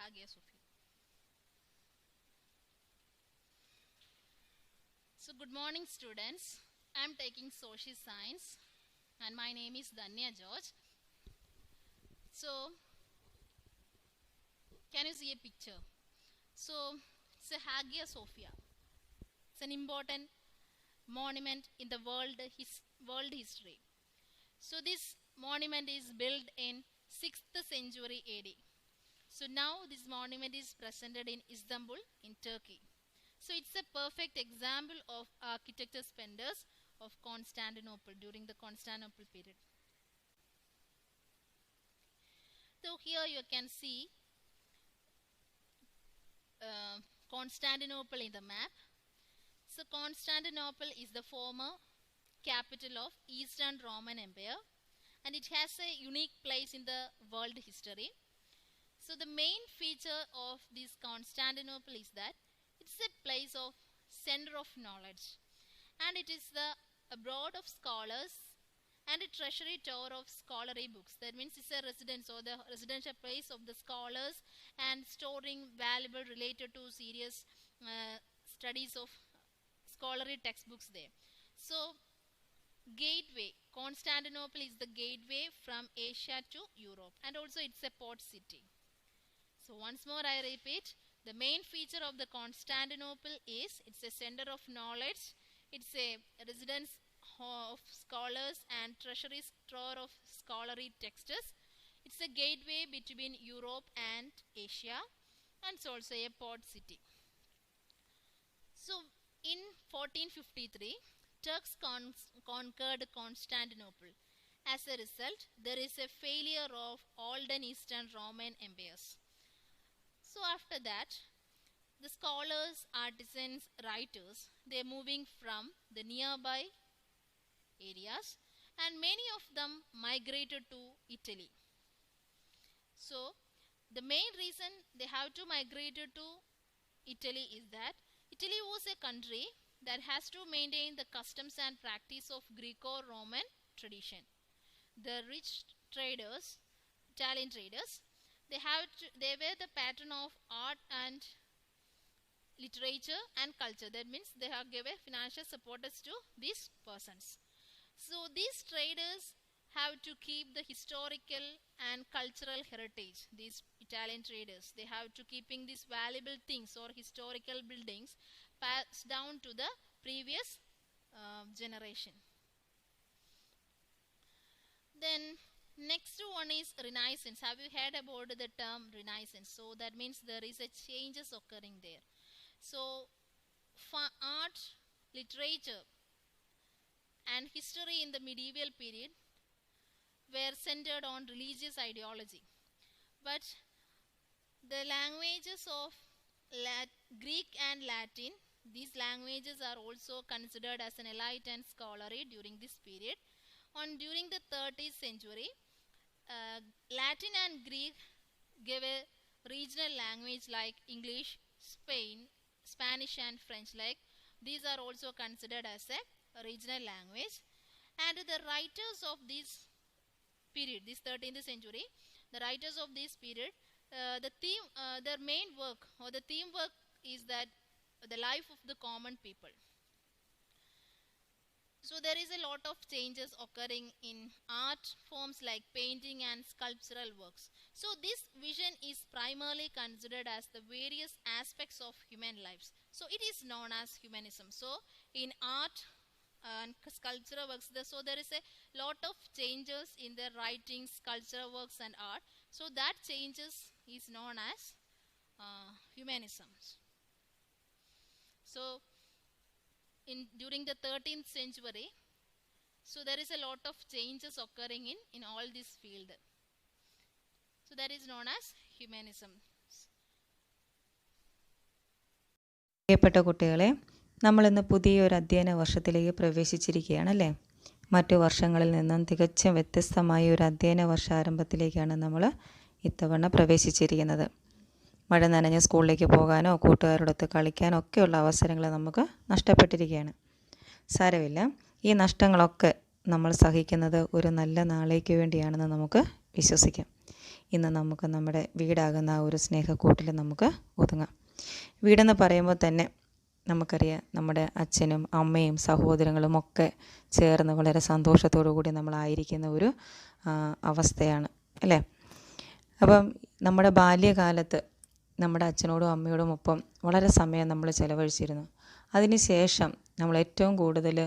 Hagia Sophia. So good morning students. I am taking social science and my name is Dhanya George. So can you see a picture? So it's a Hagia Sophia. It's an important monument in the world history. So this monument is built in 6th century AD. So now this monument is presented in Istanbul in Turkey. So it's a perfect example of architecture splendors of Constantinople during the Constantinople period. So here you can see Constantinople in the map. So Constantinople is the former capital of Eastern Roman Empire and it has a unique place in the world history. So the main feature of this Constantinople is that it's a place of center of knowledge and it is the abode of scholars and a treasury tower of scholarly books. That means it's a residence or the residential place of the scholars and storing valuable related to serious studies of scholarly textbooks there. So gateway, Constantinople is the gateway from Asia to Europe and also it's a port city. So once more I repeat, the main feature of the Constantinople is it's a center of knowledge, it's a residence of scholars and treasury store of scholarly texts. It's a gateway between Europe and Asia and it's also a port city. So in 1453, Turks conquered Constantinople. As a result, there is a failure of olden Eastern Roman empires. So after that, the scholars, artisans, writers, they are moving from the nearby areas and many of them migrated to Italy. So the main reason they have to migrate to Italy is that Italy was a country that has to maintain the customs and practice of Greco-Roman tradition. The rich traders, Italian traders, they were the pattern of art and literature and culture. That means they have given financial supporters to these persons. So these traders have to keep the historical and cultural heritage. These Italian traders, they have to keeping these valuable things or historical buildings passed down to the previous generation. Then next one is Renaissance. Have you heard about the term Renaissance? So that means there is a changes occurring there. So art, literature and history in the medieval period were centered on religious ideology. But the languages of Greek and Latin, these languages are also considered as an elite and scholarly during this period. During the 30th century, Latin and Greek gave a regional language like English, Spanish and French. Like these are also considered as a regional language. And the writers of this period, this 13th century, the writers of this period, their main work or the theme work is that the life of the common people. So there is a lot of changes occurring in art forms like painting and sculptural works. So this vision is primarily considered as the various aspects of human lives. So it is known as humanism. So in art and sculptural works, so there is a lot of changes in the writing, sculptural works and art. So that changes is known as humanism. So during the 13th century, so there is a lot of changes occurring in all this field. So that is known as humanism. പ്രിയപ്പെട്ട കുട്ടികളെ, നമ്മളിന്ന് പുതിയൊരു അധ്യയന വർഷത്തിലേക്ക് പ്രവേശിച്ചിരിക്കുകയാണല്ലേ. മറ്റു വർഷങ്ങളിൽ നിന്നും തികച്ചും വ്യത്യസ്തമായ ഒരു അധ്യയന വർഷാരംഭത്തിലേക്കാണ് നമ്മൾ ഇത്തവണ പ്രവേശിച്ചിരിക്കുന്നത്. മഴ നനഞ്ഞ് സ്കൂളിലേക്ക് പോകാനോ കൂട്ടുകാരോടൊത്ത് കളിക്കാനോ ഒക്കെയുള്ള അവസരങ്ങൾ നമുക്ക് നഷ്ടപ്പെട്ടിരിക്കുകയാണ്. സാരമില്ല, ഈ നഷ്ടങ്ങളൊക്കെ നമ്മൾ സഹിക്കുന്നത് ഒരു നല്ല നാളേക്ക് വേണ്ടിയാണെന്ന് നമുക്ക് വിശ്വസിക്കാം. ഇന്ന് നമുക്ക് നമ്മുടെ വീടാകുന്ന ആ ഒരു സ്നേഹക്കൂട്ടിൽ നമുക്ക് ഒതുങ്ങാം. വീടെന്ന് പറയുമ്പോൾ തന്നെ നമുക്കറിയാം, നമ്മുടെ അച്ഛനും അമ്മയും സഹോദരങ്ങളും ഒക്കെ ചേർന്ന് വളരെ സന്തോഷത്തോടു കൂടി നമ്മളായിരിക്കുന്ന ഒരു അവസ്ഥയാണ് അല്ലേ. അപ്പം നമ്മുടെ ബാല്യകാലത്ത് നമ്മുടെ അച്ഛനോടും അമ്മയോടും ഒപ്പം വളരെ സമയം നമ്മൾ ചിലവഴിച്ചിരുന്നു. അതിനുശേഷം നമ്മൾ ഏറ്റവും കൂടുതൽ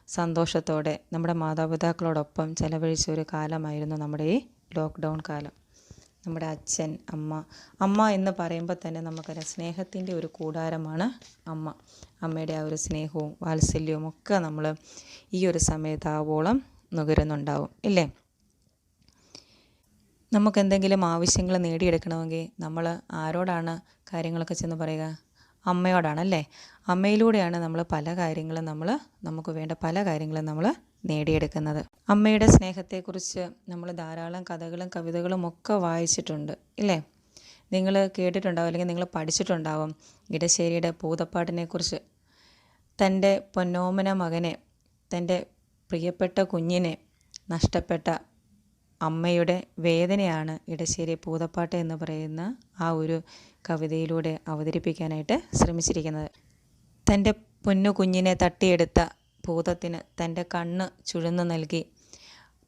സന്തോഷത്തോടെ നമ്മുടെ മാതാപിതാക്കളോടൊപ്പം ചിലവഴിച്ച ഒരു കാലമായിരുന്നു നമ്മുടെ ഈ ലോക്ക്ഡൗൺ കാലം. നമ്മുടെ അച്ഛൻ, അമ്മ എന്ന് പറയുമ്പോൾ തന്നെ നമുക്കറിയാം, സ്നേഹത്തിൻ്റെ ഒരു കൂടാരമാണ് അമ്മ. അമ്മയുടെ ആ ഒരു സ്നേഹവും വാത്സല്യവും ഒക്കെ നമ്മൾ ഈ ഒരു സമയത്ത് ആവോളം നുകരുന്നുണ്ടാവും ഇല്ലേ. നമുക്കെന്തെങ്കിലും ആവശ്യങ്ങൾ നേടിയെടുക്കണമെങ്കിൽ നമ്മൾ ആരോടാണ് കാര്യങ്ങളൊക്കെ ചെന്ന് പറയുക? അമ്മയോടാണല്ലേ. അമ്മയിലൂടെയാണ് നമ്മൾ പല കാര്യങ്ങളും നമുക്ക് വേണ്ട പല കാര്യങ്ങളും നമ്മൾ നേടിയെടുക്കുന്നത്. അമ്മയുടെ സ്നേഹത്തെക്കുറിച്ച് നമ്മൾ ധാരാളം കഥകളും കവിതകളും ഒക്കെ വായിച്ചിട്ടുണ്ട് ഇല്ലേ. നിങ്ങൾ കേട്ടിട്ടുണ്ടാവും, അല്ലെങ്കിൽ നിങ്ങൾ പഠിച്ചിട്ടുണ്ടാവും ഇടശ്ശേരിയുടെ പൂതപ്പാട്ടിനെക്കുറിച്ച്. തൻ്റെ പൊന്നോമന മകനെ, തൻ്റെ പ്രിയപ്പെട്ട കുഞ്ഞിനെ നഷ്ടപ്പെട്ട അമ്മയുടെ വേദനയാണ് ഇടശ്ശേരി പൂതപ്പാട്ട് എന്ന് പറയുന്ന ആ ഒരു കവിതയിലൂടെ അവതരിപ്പിക്കാനായിട്ട് ശ്രമിച്ചിരിക്കുന്നത്. തൻ്റെ പൊന്നു കുഞ്ഞിനെ തട്ടിയെടുത്ത ഭൂതത്തിന് തൻ്റെ കണ്ണ് ചുഴന്നു നൽകി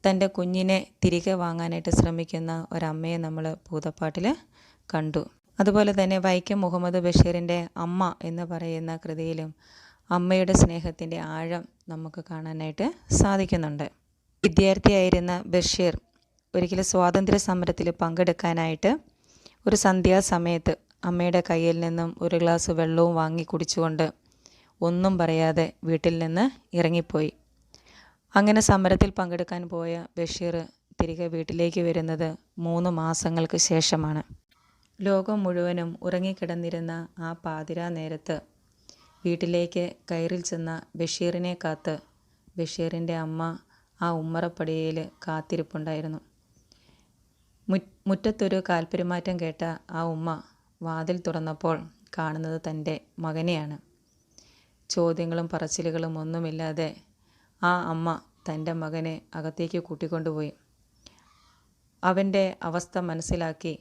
തൻ്റെ കുഞ്ഞിനെ തിരികെ വാങ്ങാനായിട്ട് ശ്രമിക്കുന്ന ഒരമ്മയെ നമ്മൾ ഭൂതപ്പാട്ടിൽ കണ്ടു. അതുപോലെ തന്നെ വൈക്കം മുഹമ്മദ് ബഷീറിൻ്റെ അമ്മ എന്ന് പറയുന്ന കൃതിയിലും അമ്മയുടെ സ്നേഹത്തിൻ്റെ ആഴം നമുക്ക് കാണാനായിട്ട് സാധിക്കുന്നുണ്ട്. വിദ്യാർത്ഥിയായിരുന്ന ബഷീർ ഒരിക്കലും സ്വാതന്ത്ര്യ സമരത്തിൽ പങ്കെടുക്കാനായിട്ട് ഒരു സന്ധ്യാസമയത്ത് അമ്മയുടെ കയ്യിൽ നിന്നും ഒരു ഗ്ലാസ് വെള്ളവും വാങ്ങി കുടിച്ചുകൊണ്ട് ഒന്നും പറയാതെ വീട്ടിൽ നിന്ന് ഇറങ്ങിപ്പോയി. അങ്ങനെ സമരത്തിൽ പങ്കെടുക്കാൻ പോയ ബഷീർ തിരികെ വീട്ടിലേക്ക് വരുന്നത് 3 മാസങ്ങൾക്ക് ശേഷമാണ്. ലോകം മുഴുവനും ഉറങ്ങിക്കിടന്നിരുന്ന ആ പാതിരാ നേരത്ത് വീട്ടിലേക്ക് കയറിൽ ചെന്ന ബഷീറിനെ കാത്ത് ബഷീറിൻ്റെ അമ്മ ആ ഉമ്മറപ്പടിയയിൽ കാത്തിരിപ്പുണ്ടായിരുന്നു. മുറ്റത്തൊരു കാൽപ്പെരുമാറ്റം കേട്ട ആ ഉമ്മ വാതിൽ തുറന്നപ്പോൾ കാണുന്നത് തൻ്റെ മകനെയാണ്. ചോദ്യങ്ങളും പറച്ചിലുകളും ഒന്നുമില്ലാതെ ആ അമ്മ തൻ്റെ മകനെ അകത്തേക്ക് കൂട്ടിക്കൊണ്ടുപോയി. അവൻ്റെ അവസ്ഥ മനസ്സിലാക്കി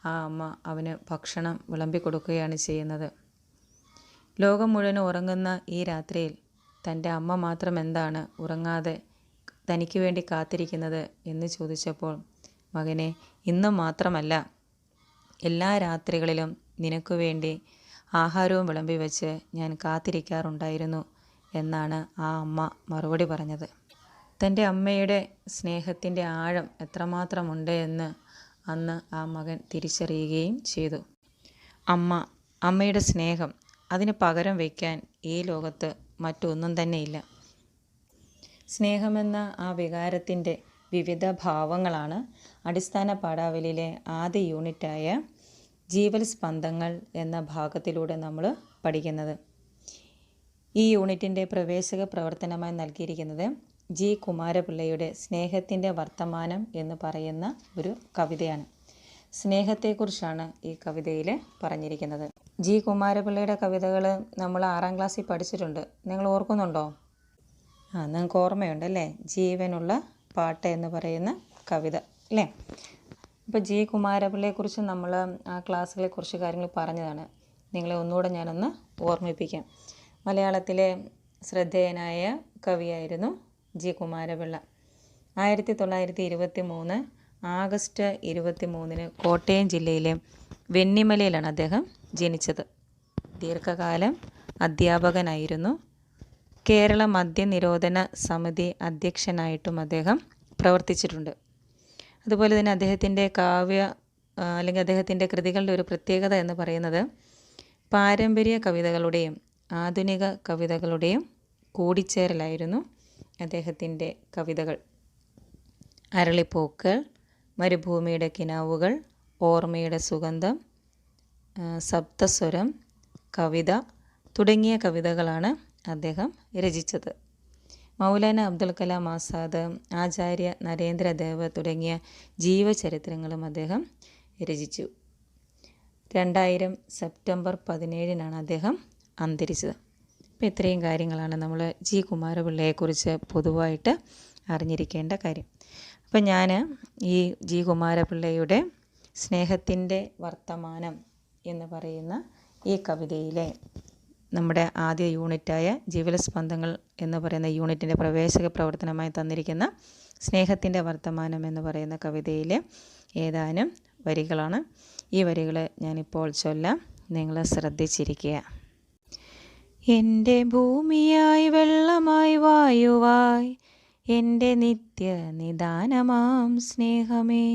ആ അമ്മ അവന് ഭക്ഷണം വിളമ്പിക്കൊടുക്കുകയാണ് ചെയ്യുന്നത്. ലോകം മുഴുവൻ ഉറങ്ങുന്ന ഈ രാത്രിയിൽ തൻ്റെ അമ്മ മാത്രം എന്താണ് ഉറങ്ങാതെ തനിക്ക് വേണ്ടി കാത്തിരിക്കുന്നത് എന്ന് ചോദിച്ചപ്പോൾ, മകനെ, ഇന്ന് മാത്രമല്ല എല്ലാ രാത്രികളിലും നിനക്ക് വേണ്ടി ആഹാരവും വിളമ്പി വെച്ച് ഞാൻ കാത്തിരിക്കാറുണ്ടായിരുന്നു എന്നാണ് ആ അമ്മ മറുപടി പറഞ്ഞത്. തൻ്റെ അമ്മയുടെ സ്നേഹത്തിൻ്റെ ആഴം എത്രമാത്രമുണ്ട് എന്ന് അന്ന് ആ മകൻ തിരിച്ചറിയുകയും ചെയ്തു. അമ്മയുടെ സ്നേഹം, അതിന് പകരം വയ്ക്കാൻ ഈ ലോകത്ത് മറ്റൊന്നും തന്നെയില്ല. സ്നേഹമെന്ന ആ വികാരത്തിൻ്റെ വിവിധ ഭാവങ്ങളാണ് അടിസ്ഥാന പാഠാവലിയിലെ ആദ്യ യൂണിറ്റായ ജീവൽ സ്പന്ദങ്ങൾ എന്ന ഭാഗത്തിലൂടെ നമ്മൾ പഠിക്കുന്നത്. ഈ യൂണിറ്റിൻ്റെ പ്രവേശക പ്രവർത്തനമായി നൽകിയിരിക്കുന്നത് ജി കുമാരപിള്ളയുടെ സ്നേഹത്തിൻ്റെ വർത്തമാനം എന്ന് പറയുന്ന ഒരു കവിതയാണ്. സ്നേഹത്തെക്കുറിച്ചാണ് ഈ കവിതയിൽ പറഞ്ഞിരിക്കുന്നത്. ജി കുമാരപിള്ളയുടെ കവിതകൾ നമ്മൾ 6ാം ക്ലാസ്സിൽ പഠിച്ചിട്ടുണ്ട്. നിങ്ങൾ ഓർക്കുന്നുണ്ടോ? നിങ്ങൾക്ക് ഓർമ്മയുണ്ടല്ലേ, ജീവനുള്ള പാട്ട് എന്ന് പറയുന്ന കവിത അല്ലേ. അപ്പോൾ ജി കുമാരപിള്ളയെക്കുറിച്ച് നമ്മൾ ആ ക്ലാസ്സിലെ കുറച്ച് കാര്യങ്ങൾ പറഞ്ഞതാണ്. നിങ്ങളെ ഒന്നുകൂടെ ഞാനൊന്ന് ഓർമ്മിപ്പിക്കാം. മലയാളത്തിലെ ശ്രദ്ധേയനായ കവിയായിരുന്നു ജി കുമാരപിള്ള. 1923 ആഗസ്റ്റ് 23 കോട്ടയം ജില്ലയിലെ വെന്നിമലയിലാണ് അദ്ദേഹം ജനിച്ചത്. ദീർഘകാലം അധ്യാപകനായിരുന്നു. കേരള മദ്യനിരോധന സമിതി അധ്യക്ഷനായിട്ടും അദ്ദേഹം പ്രവർത്തിച്ചിട്ടുണ്ട്. അതുപോലെ തന്നെ അദ്ദേഹത്തിൻ്റെ അല്ലെങ്കിൽ അദ്ദേഹത്തിൻ്റെ കൃതികളുടെ ഒരു പ്രത്യേകത എന്ന് പറയുന്നത് പാരമ്പര്യ കവിതകളുടെയും ആധുനിക കവിതകളുടെയും കൂടിച്ചേരലായിരുന്നു അദ്ദേഹത്തിൻ്റെ കവിതകൾ. അരളിപ്പൂക്കൾ, മരുഭൂമിയുടെ കിനാവുകൾ, ഓർമ്മയുടെ സുഗന്ധം, സപ്തസ്വരം, കവിത തുടങ്ങിയ കവിതകളാണ് അദ്ദേഹം രചിച്ചത്. മൗലാന അബ്ദുൽ കലാം ആസാദ്, ആചാര്യ നരേന്ദ്രദേവ് തുടങ്ങിയ ജീവചരിത്രങ്ങളും അദ്ദേഹം രചിച്ചു. 2000 സെപ്റ്റംബർ 17 അദ്ദേഹം അന്തരിച്ചത്. അപ്പോൾ ഇത്രയും കാര്യങ്ങളാണ് നമ്മൾ ജി കുമാരപിള്ളയെക്കുറിച്ച് പൊതുവായിട്ട് അറിഞ്ഞിരിക്കേണ്ട കാര്യം. അപ്പം ഞാൻ ഈ ജി കുമാരപിള്ളയുടെ സ്നേഹത്തിൻ്റെ വർത്തമാനം എന്ന് പറയുന്ന ഈ കവിതയിലെ നമ്മുടെ ആദ്യ യൂണിറ്റായ ജീവലസ്പന്ദങ്ങൾ എന്ന് പറയുന്ന യൂണിറ്റിൻ്റെ പ്രവേശക പ്രവർത്തനമായി തന്നിരിക്കുന്ന സ്നേഹത്തിൻ്റെ വർത്തമാനം എന്ന് പറയുന്ന കവിതയിലെ ഏതാനും വരികളാണ്. ഈ വരികൾ ഞാനിപ്പോൾ ചൊല്ലാം, നിങ്ങൾ ശ്രദ്ധിച്ചിരിക്കുക. എൻ്റെ ഭൂമിയായി വെള്ളമായി വായുവായി എൻ്റെ നിത്യ നിദാനമാം സ്നേഹമേ,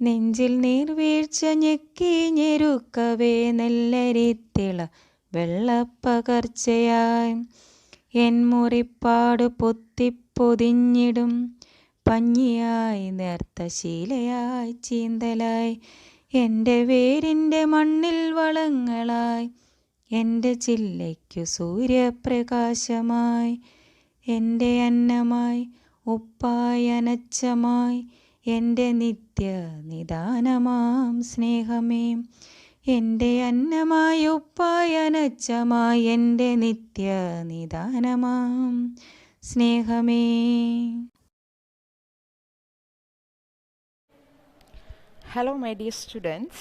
നെഞ്ചിൽ നീർവീഴ്ച ഞെക്കി ഞെരുക്കവേ നെല്ലരിത്തിള വെള്ളപ്പകർച്ചയായി എൻ മുറിപ്പാട് പൊത്തിപ്പൊതിഞ്ഞിടും പഞ്ഞിയായി നേർത്ത ശീലയായി ചീന്തലായി എൻ്റെ വേരിൻ്റെ മണ്ണിൽ വളങ്ങളായി എൻ്റെ ചില്ലയ്ക്കു സൂര്യപ്രകാശമായി എൻ്റെ അന്നമായി ഉപ്പായി അനച്ചമായി എൻ്റെ നിത്യ നിദാനമാം സ്നേഹമേ, എൻ്റെ അന്നമായി ഉപ്പായി അനച്ചമായി എൻ്റെ നിത്യ നിദാനമാം സ്നേഹമേ. Hello my dear students,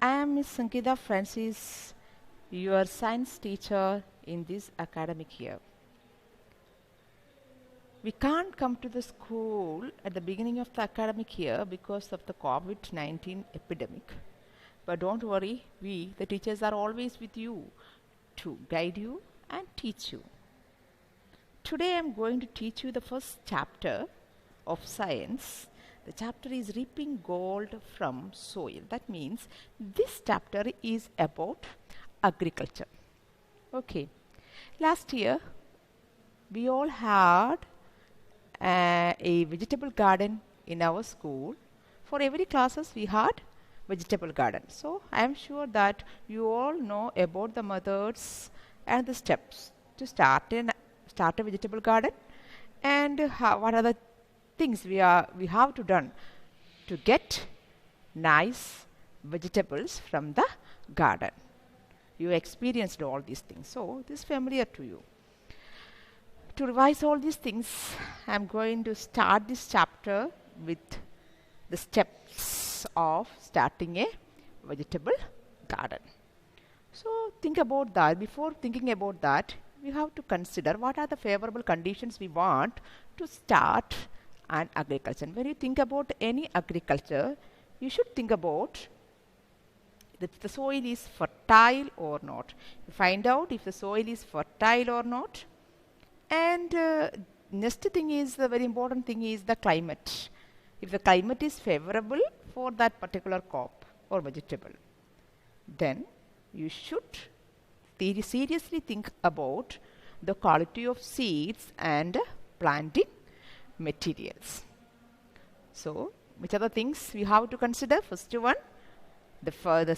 I am Ms. Sangeeta Francis, your science teacher in this academic year. We can't come to the school at the beginning of the academic year because of the COVID-19 epidemic. But don't worry, we, the teachers, are always with you to guide you and teach you. Today I am going to teach you the first chapter of science. The chapter is Reaping Gold from Soil. That means this chapter is about agriculture. Okay. Last year, we all had a vegetable garden in our school. For every classes, we had vegetable garden. So, I am sure that you all know about the methods and the steps to start a vegetable garden, and what are the things we have to done to get nice vegetables from the garden. You experienced all these things, so this is familiar to you. To revise all these things, I am going to start this chapter with the steps of starting a vegetable garden. So think about that. Before thinking about that, we have to consider what are the favorable conditions we want to start an agriculture. When you think about any agriculture, you should think about if the soil is fertile or not. You find out if the soil is fertile or not. And next thing is, the very important thing is the climate. If the climate is favorable for that particular crop or vegetable, then you should seriously think about the quality of seeds and planting materials. So, which are the things we have to consider? First one, the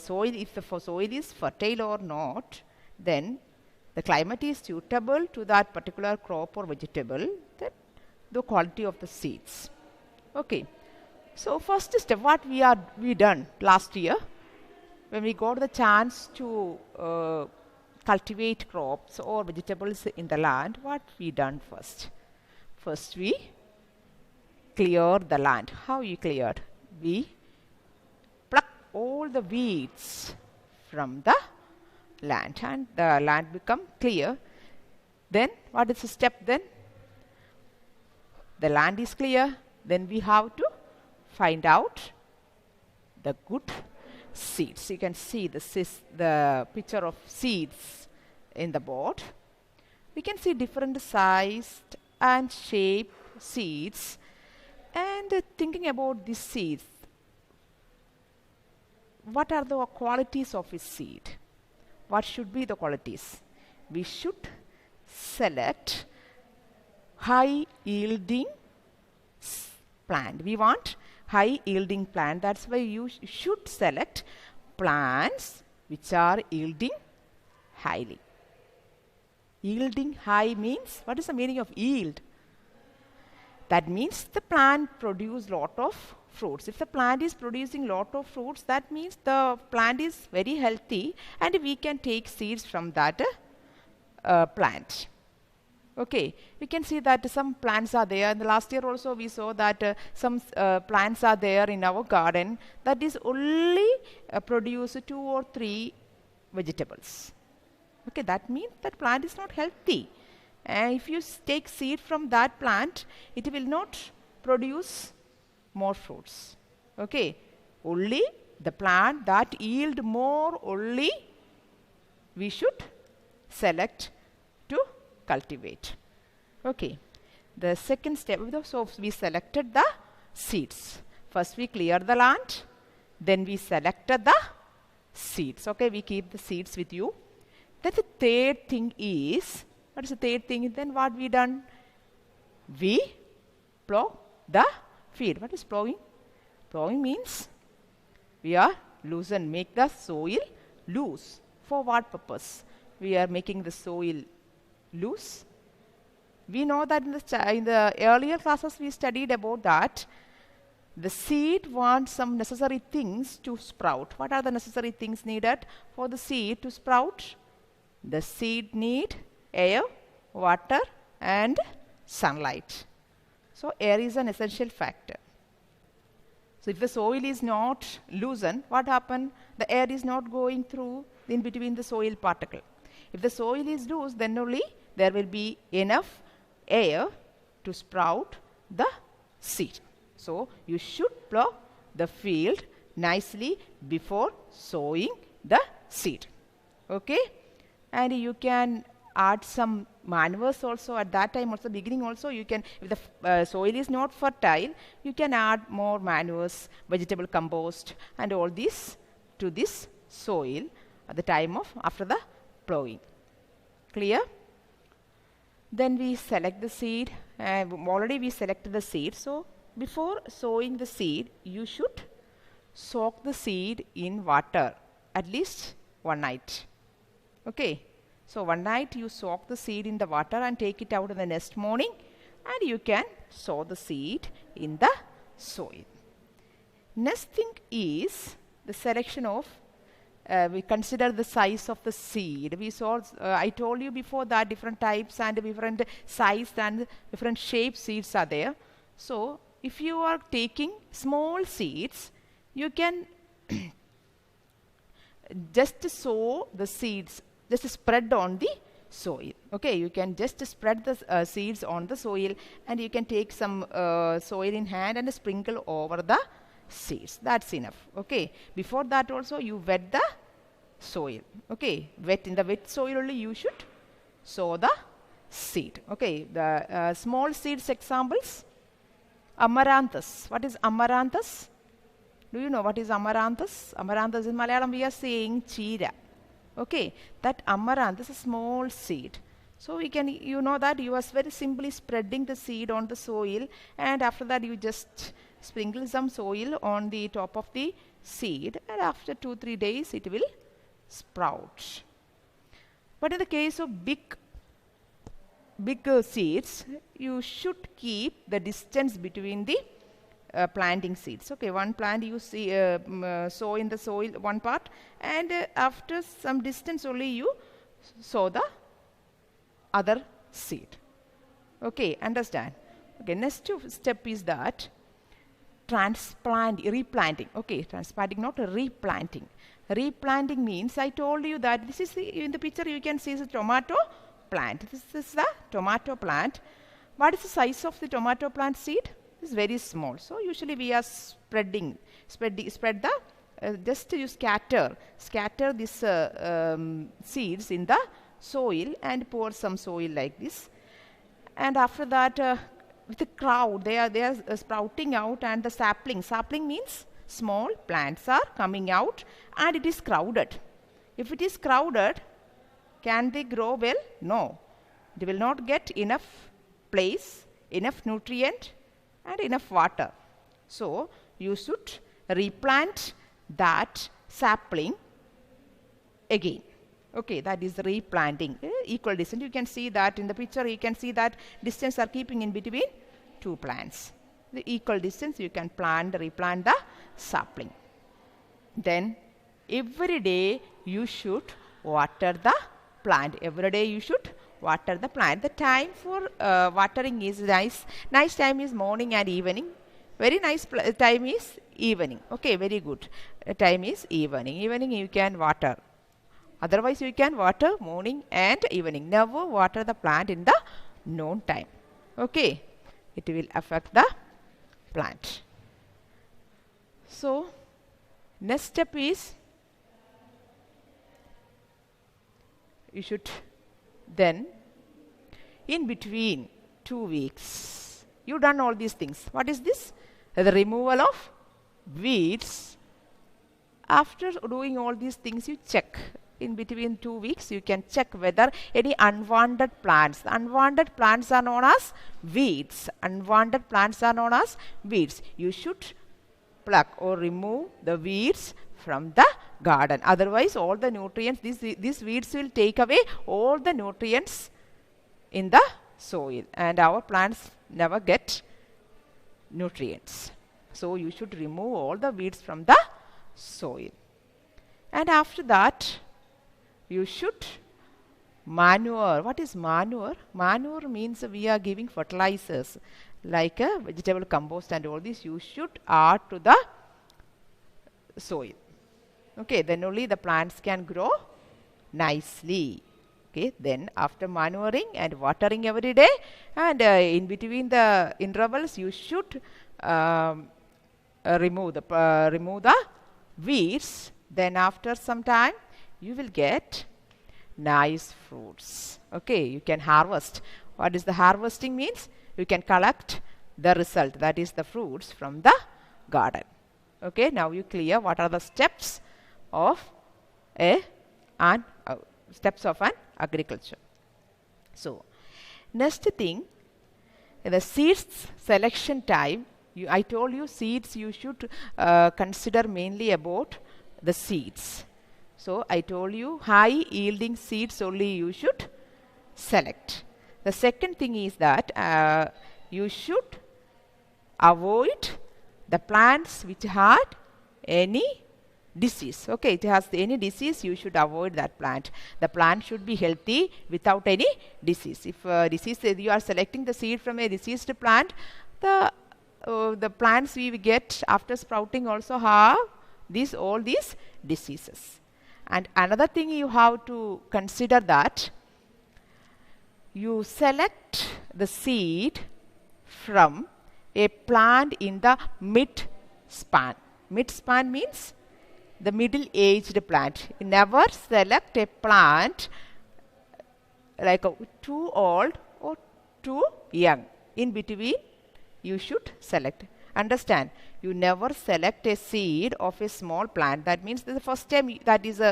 soil. If the soil is fertile or not, then the climate is suitable to that particular crop or vegetable, then the quality of the seeds. Okay. So first step, what we done last year when we got the chance to cultivate crops or vegetables in the land. What we done first? First we cleared the land. How you cleared? We pluck all the weeds from the land and the land become clear. Then what is the step then? The land is clear, then we have to find out the good seeds. You can see the picture of seeds in the board. We can see different sized and shaped seeds, and thinking about these seeds, what are the qualities of a seed? What should be the qualities? We should select high yielding plant. We want high yielding plant. That's why you should select plants which are yielding highly. Yielding high means, what is the meaning of yield? That means the plant produce lot of fruits. If the plant is producing lot of fruits, that means the plant is very healthy and we can take seeds from that plant. Okay, we can see that some plants are there. In the last year also we saw that some plants are there in our garden that is only produce 2 or 3 vegetables. Okay, that means that plant is not healthy. And if you take seed from that plant, it will not produce more fruits. Okay, only the plant that yield more only we should select to cultivate. Okay, the second step, so we selected the seeds. First we clear the land, then we selected the seeds. Okay, we keep the seeds with you. Then the third thing is, what is the third thing? Then what we done? We plow the field. What is plowing? Plowing means we are loosen, make the soil loose. For what purpose? We are making the soil loose. We know that in the earlier classes we studied about that the seed wants some necessary things to sprout. What are the necessary things needed for the seed to sprout? The seed need air, water and sunlight. So air is an essential factor. So if the soil is not loosened, what happens? The air is not going through in between the soil particle. If the soil is loose, then only there will be enough air to sprout the seed. So you should plow the field nicely before sowing the seed. Okay? And you can add some manures also at that time, also beginning also you can, if the soil is not fertile, you can add more manures, vegetable compost and all this to this soil at the time of after the plowing. Clear? Then we select the seed. Already we selected the seed. So before sowing the seed, you should soak the seed in water at least one night. Okay. So one night you soak the seed in the water and take it out in the next morning and you can sow the seed in the soil. Next thing is the selection of we consider the size of the seed. We saw, I told you before that different types and different size and different shape seeds are there. So if you are taking small seeds, you can just sow the seeds, just spread on the soil. Okay, you can just spread the seeds on the soil and you can take some soil in hand and sprinkle over the seeds. That's enough. Okay, before that also you wet the soil. Okay, wet in the wet soil only you should sow the seed. Okay, the small seeds examples: amaranthus. What is amaranthus? Do you know what is amaranthus? Amaranthus in Malayalam we are saying cheera. Okay, that amaranthus is a small seed. So we can, you know that you are very simply spreading the seed on the soil and after that you just sprinkle some soil on the top of the seed and after 2-3 days it will sprout. But in the case of big seeds, you should keep the distance between the planting seeds. Okay, one plant you see sow in the soil one part and after some distance only you sow the other seed. Okay, understand? Okay, next step is that replanting. Okay, transplanting, not replanting. Replanting means, I told you that this is in the picture you can see is a tomato plant. This is the tomato plant. What is the size of the tomato plant seed? It's very small. So usually we are spread the just you scatter these seeds in the soil and pour some soil like this. And after that, with the crowd, they are sprouting out and the sapling. Sapling means small plants are coming out and it is crowded. If it is crowded, can they grow well? No. They will not get enough place, enough nutrient and enough water. So you should replant that sapling again. Okay, that is replanting. Equal distance. You can see that in the picture, you can see that distance are keeping in between two plants. The equal distance you can replant the sapling. Then every day you should water the plant. Every day you should water the plant. The time for watering is nice time is morning and evening. Very nice time is evening. Okay, very good. Time is evening. Evening you can water. Otherwise you can water morning and evening. Never water the plant in the noon time. Okay, it will affect the plant. So next step is you should then in between 2 weeks you done all these things. What is this? The removal of weeds. After doing all these things, you check in between 2 weeks. You can check whether any unwanted plants. Unwanted plants are known as weeds. Unwanted plants are known as weeds. You should pluck or remove the weeds from the garden. Otherwise, all the nutrients, these weeds will take away all the nutrients in the soil, and our plants never get nutrients. So you should remove all the weeds from the soil. And after that, you should manure. What is manure? Manure means we are giving fertilizers like a vegetable compost and all this. You should add to the soil. Okay, then only the plants can grow nicely. Okay, then after manuring and watering every day, and in between the intervals, you should remove the weeds. Then after some time, you will get nice fruits. Okay, you can harvest. What is the harvesting means? You can collect the result, that is the fruits from the garden. Okay, now you clear what are the steps of steps of an agriculture. So next thing, the seeds selection time. I told you seeds you should consider mainly about the seeds. So I told you high yielding seeds only you should select. The second thing is that you should avoid the plants which had any disease. Okay, it has any disease, you should avoid that plant. The plant should be healthy without any disease. If you are selecting the seed from a diseased plant, the plants we get after sprouting also have all these diseases. And another thing you have to consider that you select the seed from a plant in the mid-span. Mid-span means the middle-aged plant. You never select a plant like too old or too young. In between, you should select. Understand? You never select a seed of a small plant. That means the first time that is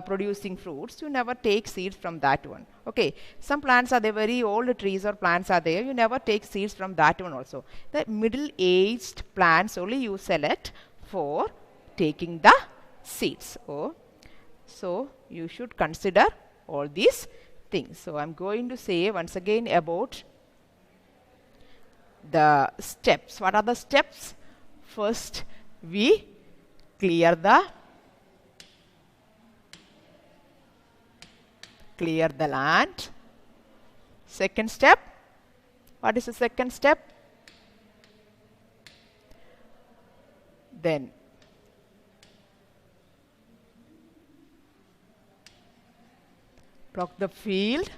producing fruits, you never take seeds from that one. Okay, some plants are there, very old trees or plants are there, you never take seeds from that one also. The middle-aged plants only you select for taking the seeds. So you should consider all these things. So I'm going to say once again about the steps. What are the steps? First, we clear the land. Second step, what is the second step? Then plough the field.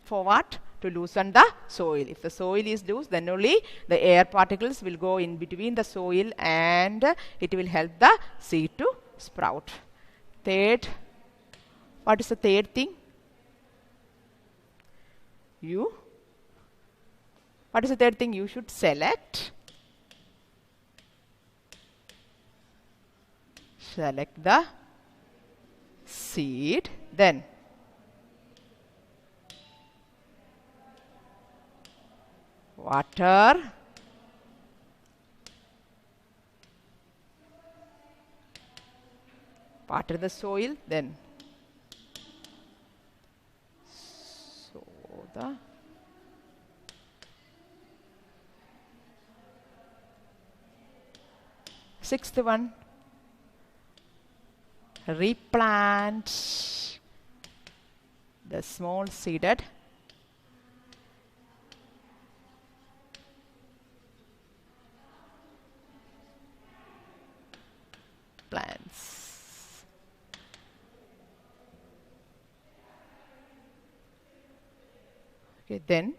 For what? To loosen the soil. If the soil is loose, then only the air particles will go in between the soil and it will help the seed to sprout. Third, what is the third thing? What is the third thing? You should select the seed. Then water, the soil, then sow the sixth one, replant the small seeded plants. Okay, then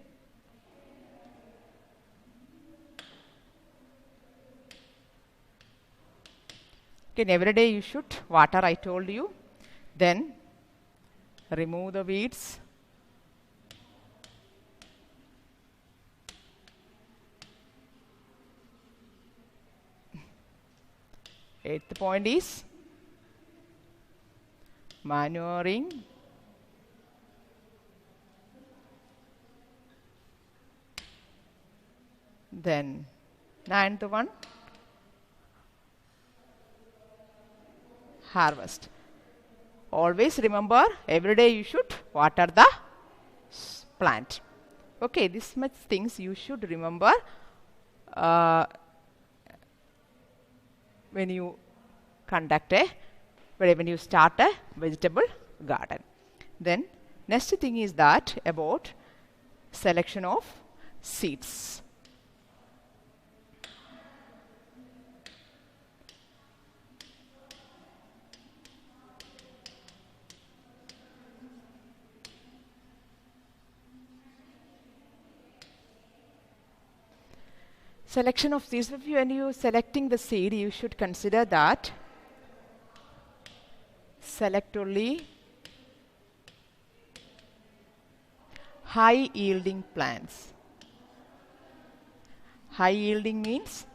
every day you should water, I told you. Then remove the weeds. Eighth point is manuring. Then ninth one, harvest. Always remember, every day you should water the plant. Okay, this much things you should remember when you when you start a vegetable garden. Then next thing is that about selection of seeds. Selection of seeds. When you are selecting the seed, you should consider that select only high yielding plants. High yielding means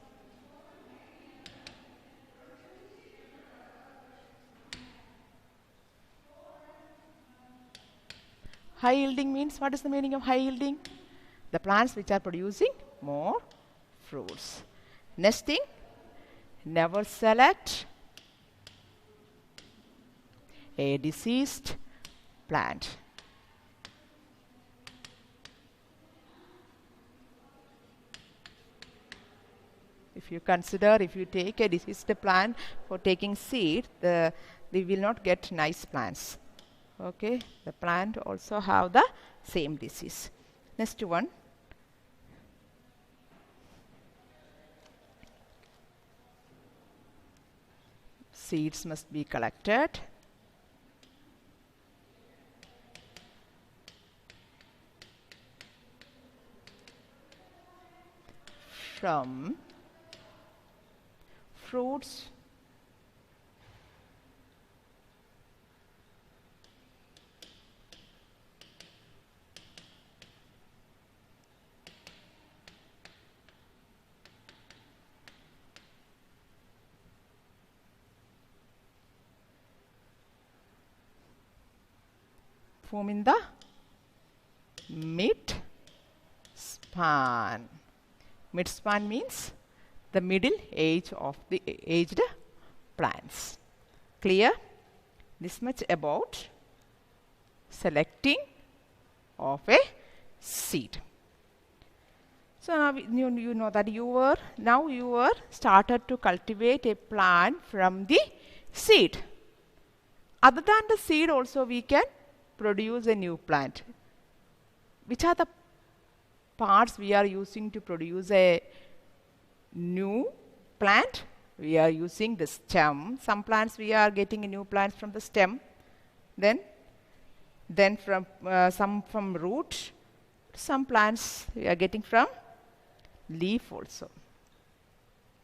what is the meaning of high yielding? The plants which are producing more fruits. Next thing, never select a diseased plant. If you take a diseased plant for taking seed, we will not get nice plants. Okay, the plant also have the same disease. Next one, seeds must be collected from fruits forming the mid-span. Mid-span means the middle age of the aged plants. Clear? This much about selecting of a seed. So now you know that you were started to cultivate a plant from the seed. Other than the seed also we can produce a new plant. Which are the parts we are using to produce a new plant? We are using the stem. Some plants we are getting new plants from the stem. Then from some from root. Some plants we are getting from leaf also.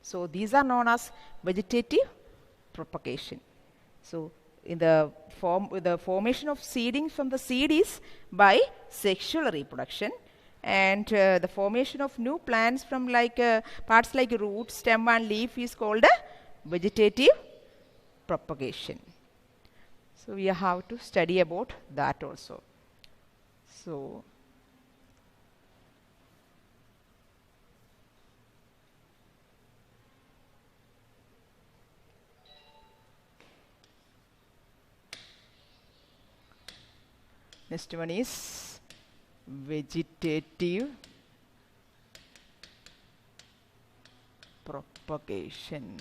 So these are known as vegetative propagation. So in the formation of seeding from the seed is by sexual reproduction, and the formation of new plants from parts like root, stem and leaf is called vegetative propagation. So we have to study about that also. So next one is vegetative propagation.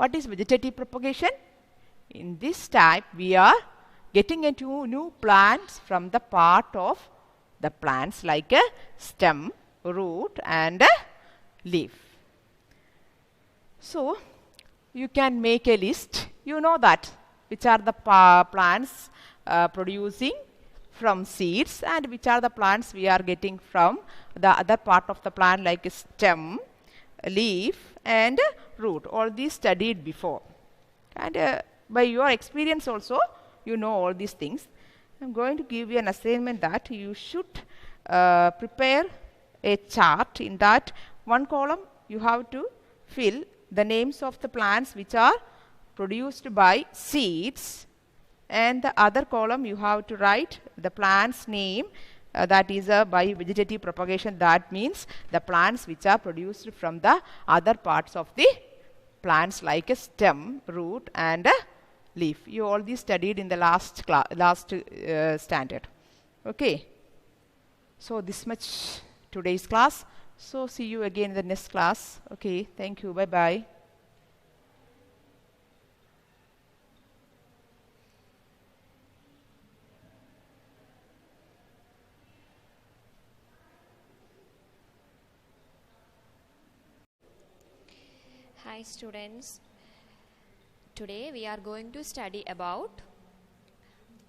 What is vegetative propagation? In this type, we are getting into new plants from the part of the plants like a stem, root and a leaf. So, you can make a list. You know that which are the plants producing from seeds and which are the plants we are getting from the other part of the plant like a stem, a leaf and a root. All these studied before. And by your experience also, you know all these things. I'm going to give you an assignment that you should prepare a chart. In that one column, you have to fill the names of the plants which are produced by seeds, and the other column you have to write the plant's name that is by vegetative propagation. That means the plants which are produced from the other parts of the plants like a stem, root and a leaf. You all these studied in the last standard. Okay. So this much today's class. So see you again in the next class. Okay. Thank you. Bye bye. Hi students, today we are going to study about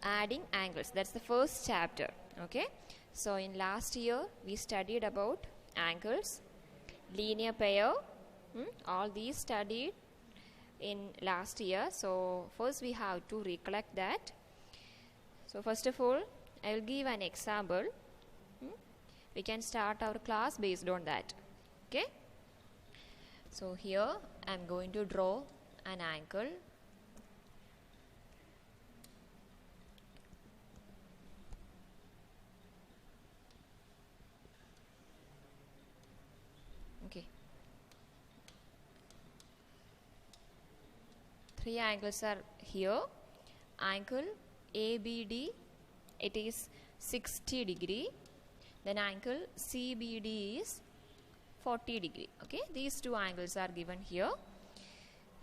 adding angles. That's the first chapter. Okay, so in last year we studied about angles, linear pair, all these studied in last year. So first we have to recollect that. So first of all, I will give an example. We can start our class based on that. Okay. So here I am going to draw an angle. Okay. Three angles are here. Angle ABD, it is 60 degree. Then angle CBD is 40 degree. Okay, these two angles are given here.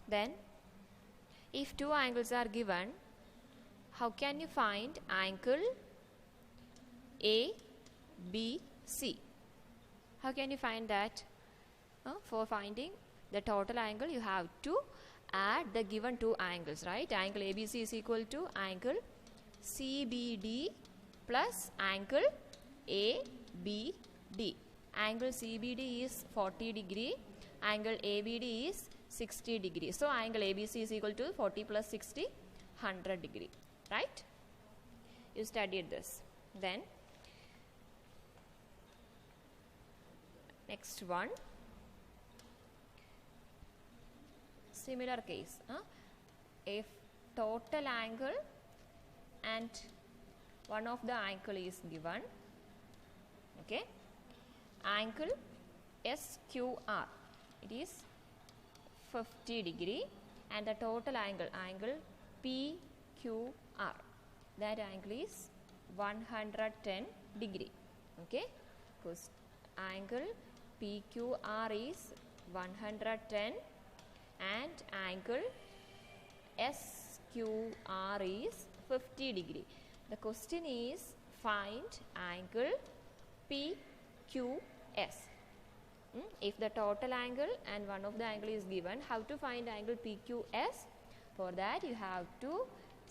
Then if two angles are given, how can you find angle ABC? How can you find that? For finding the total angle, you have to add the given two angles, right? Angle ABC is equal to angle CBD plus angle ABD. Angle CBD is 40 degree, angle ABD is 60 degree. So angle ABC is equal to 40 plus 60, 100 degree, right? You studied this. Then next one, similar case. If total angle and one of the angle is given, okay, angle SQR, it is 50 degree, and the total angle PQR, that angle is 110 degree. Okay, because angle PQR is 110 and angle SQR is 50 degree. The question is find angle PQS. If the total angle and one of the angle is given, how to find angle PQS? For that you have to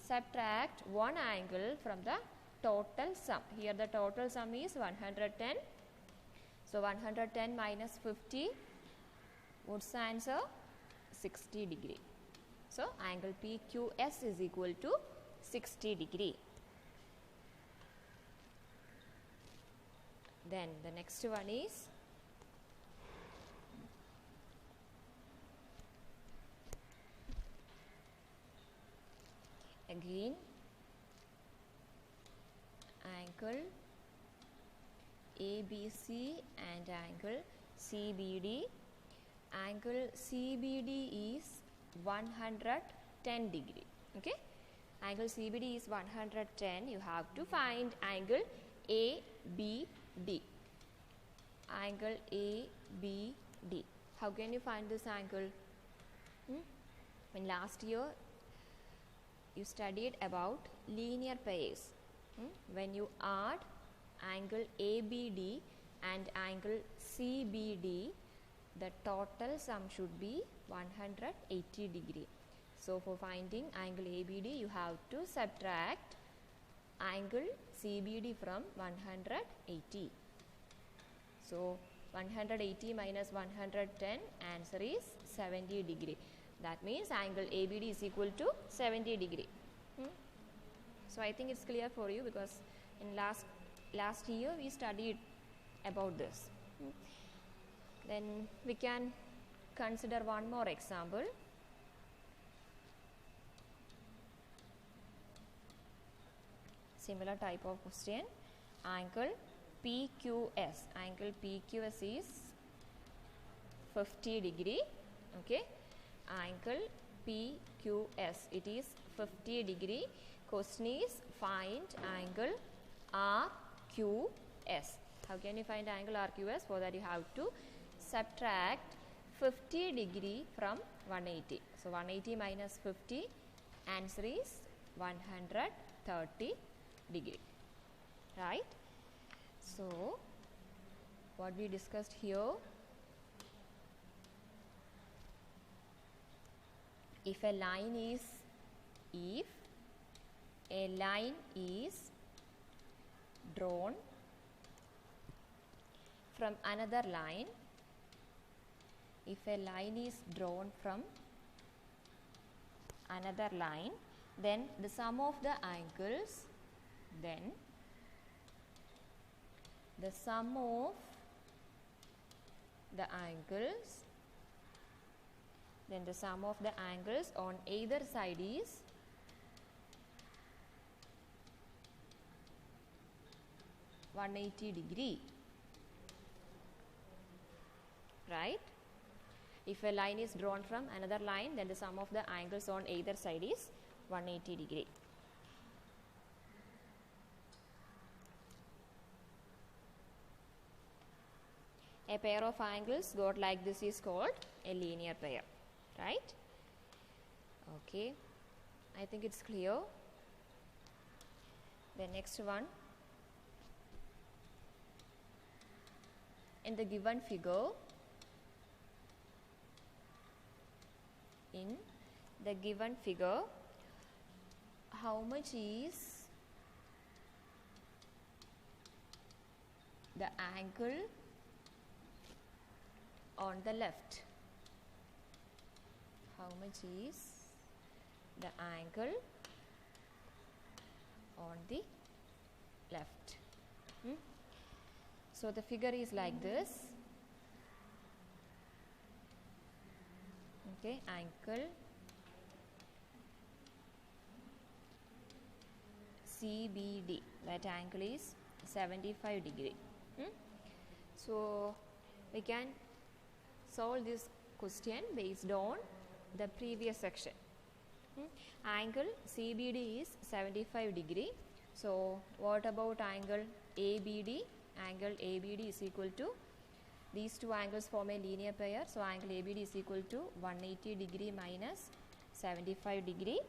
subtract one angle from the total sum. Here the total sum is 110. So 110 minus 50, what's the answer? 60 degree. So angle PQS is equal to 60 degree. Then the next one is again angle ABC and angle CBD. Angle CBD is 110 degree. Okay, angle CBD is 110. You have to find angle ABD. Angle ABD. How can you find this angle? In last year you studied about linear pairs. When you add angle ABD and angle CBD, the total sum should be 180 degree. So for finding angle ABD, you have to subtract angle CBD from 180. So 180 minus 110, answer is 70 degree. That means angle ABD is equal to 70 degree. So I think it's clear for you, because in last year we studied about this. Then we can consider one more example. Similar type of question. Angle PQS. Angle PQS is 50 degree. Okay. Angle PQS, it is 50 degree. Question is find angle RQS. How can you find angle RQS? For that you have to subtract 50 degree from 180. So 180 minus 50, answer is 130 degree. Right? So what we discussed here, if a line is drawn from another line, if a line is drawn from another line, then the sum of the angles, on either side is 180 degree. Right? If a line is drawn from another line, then the sum of the angles on either side is 180 degree. A pair of angles got like this is called a linear pair. Right? Okay. I think it's clear. The next one. In the given figure, how much is the angle on the left? How much is the angle on the left? So the figure is like this. Okay, angle CBD, that angle is 75 degree. So we can solve this question based on the previous section. Angle CBD is 75 degree. So what about angle ABD? Angle ABD is equal to, these two angles form a linear pair. So angle ABD is equal to 180 degree minus 75 degree.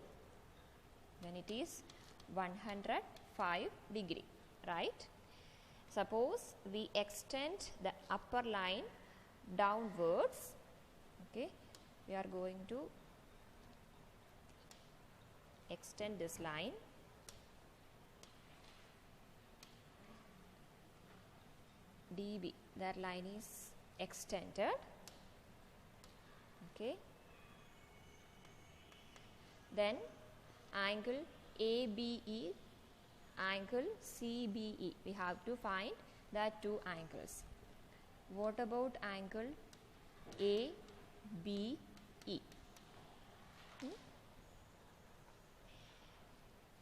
Then it is 105 degree. Right? Suppose we extend the upper line downwards. Okay, we are going to extend this line. DB, that line is extended. Okay, then angle ABE, angle CBE, we have to find that two angles. What about angle ABE?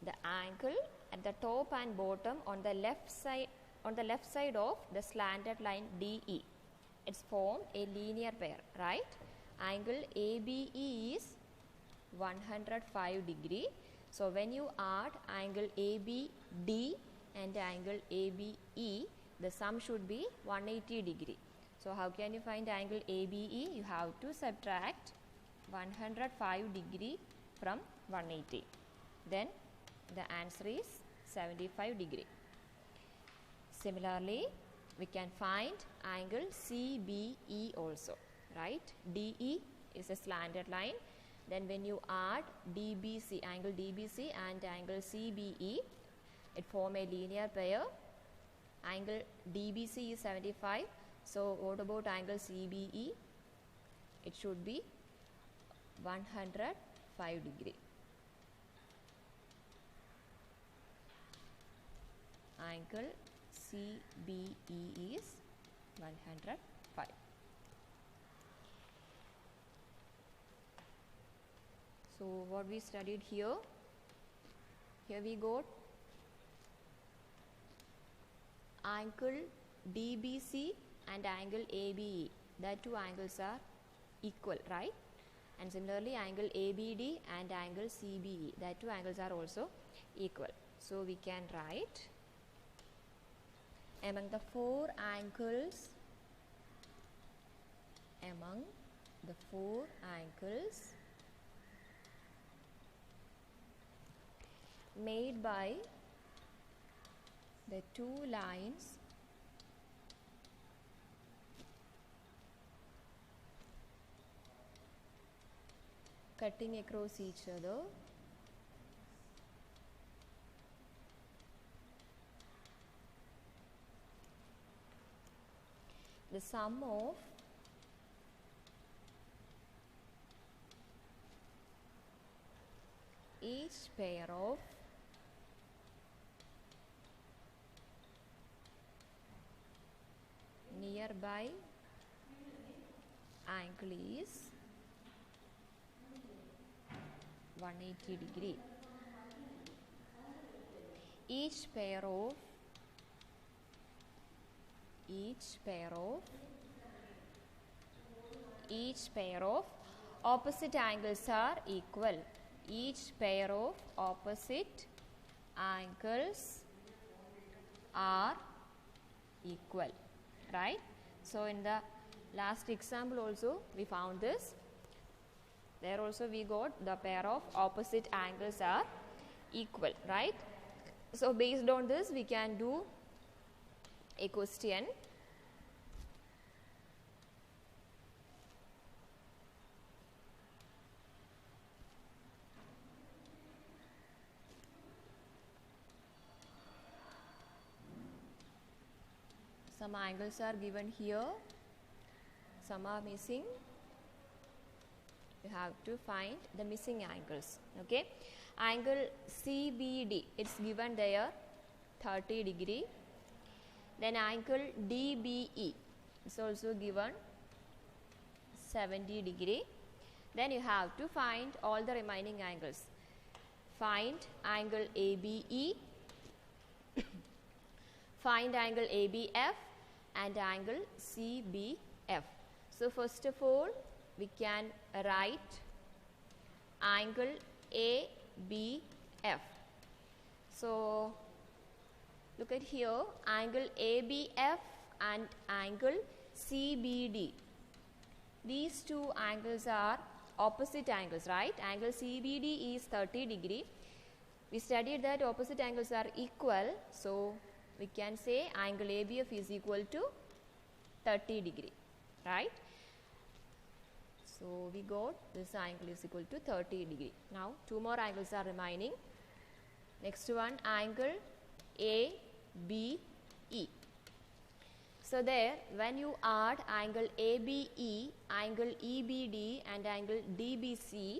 The angle at the top and bottom on the left side of the slanted line DE, it's formed a linear pair, right? Angle ABE is 105 degree. So when you add angle ABD and angle ABE, the sum should be 180 degree. So how can you find angle ABE? You have to subtract 105 degree from 180. Then the answer is 75 degree. Similarly, we can find angle CBE also, right? DE is a slanted line. Then when you add DBC, angle DBC and angle CBE, it form a linear pair. Angle DBC is 75. So what about angle CBE? It should be 105 degree. Angle CBE is 105. So what we studied here we got angle DBC and angle ABE. That two angles are equal, right? And similarly angle ABD and angle CBE, that two angles are also equal. So we can write, among the four angles made by the two lines cutting across each other, the sum of each pair of nearby angle is 180 degree. Each pair of opposite angles are equal. Each pair of opposite angles are equal, right? So in the last example also we found this. There also we got the pair of opposite angles are equal, right? So based on this we can do a question. Some angles are given here, some are missing. You have to find the missing angles. Okay, angle CBD, it's given there 30 degree. Then angle DBE is also given 70 degree. Then you have to find all the remaining angles. Find angle ABE, find angle ABF and angle CBF. So first of all we can write angle ABF. So look at here, angle ABF and angle CBD. These two angles are opposite angles, right? Angle CBD is 30 degree. We studied that opposite angles are equal. So we can say angle ABF is equal to 30 degree, right? So we got this angle is equal to 30 degree. Now two more angles are remaining. Next one, angle ABE. So there when you add angle ABE, angle EBD and angle DBC,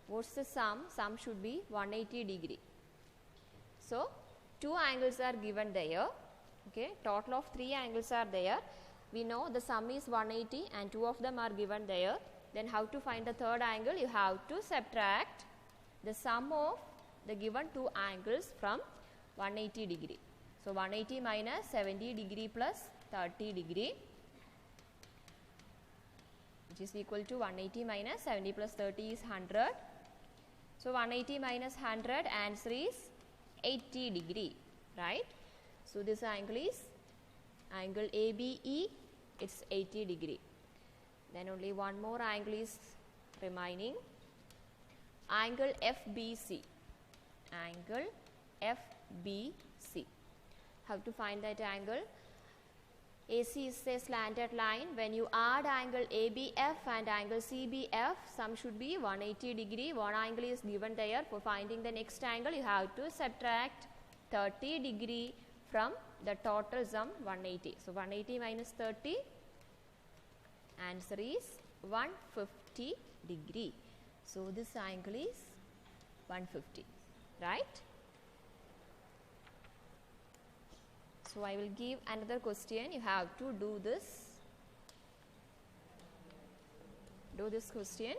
what's the sum? Sum should be 180 degree. So two angles are given there. Okay, total of three angles are there. We know the sum is 180 and two of them are given there. Then how to find the third angle? You have to subtract the sum of the given two angles from 180 degree. So 180 minus 70 degree plus 30 degree, which is equal to 180 minus 70 plus 30 is 100. So 180 minus 100, answer is 80 degree, right? So this angle is angle ABE, it's 80 degree. Then only one more angle is remaining angle FBC. Angle FBC. How to find that angle? AC is a slanted line. When you add angle ABF and angle CBF, sum should be 180 degree. One angle is given there. For finding the next angle, you have to subtract 30 degree from the total sum 180. So 180 minus 30, answer is 150 degree. So this angle is 150, right? So I will give another question. You have to do this. Do this question.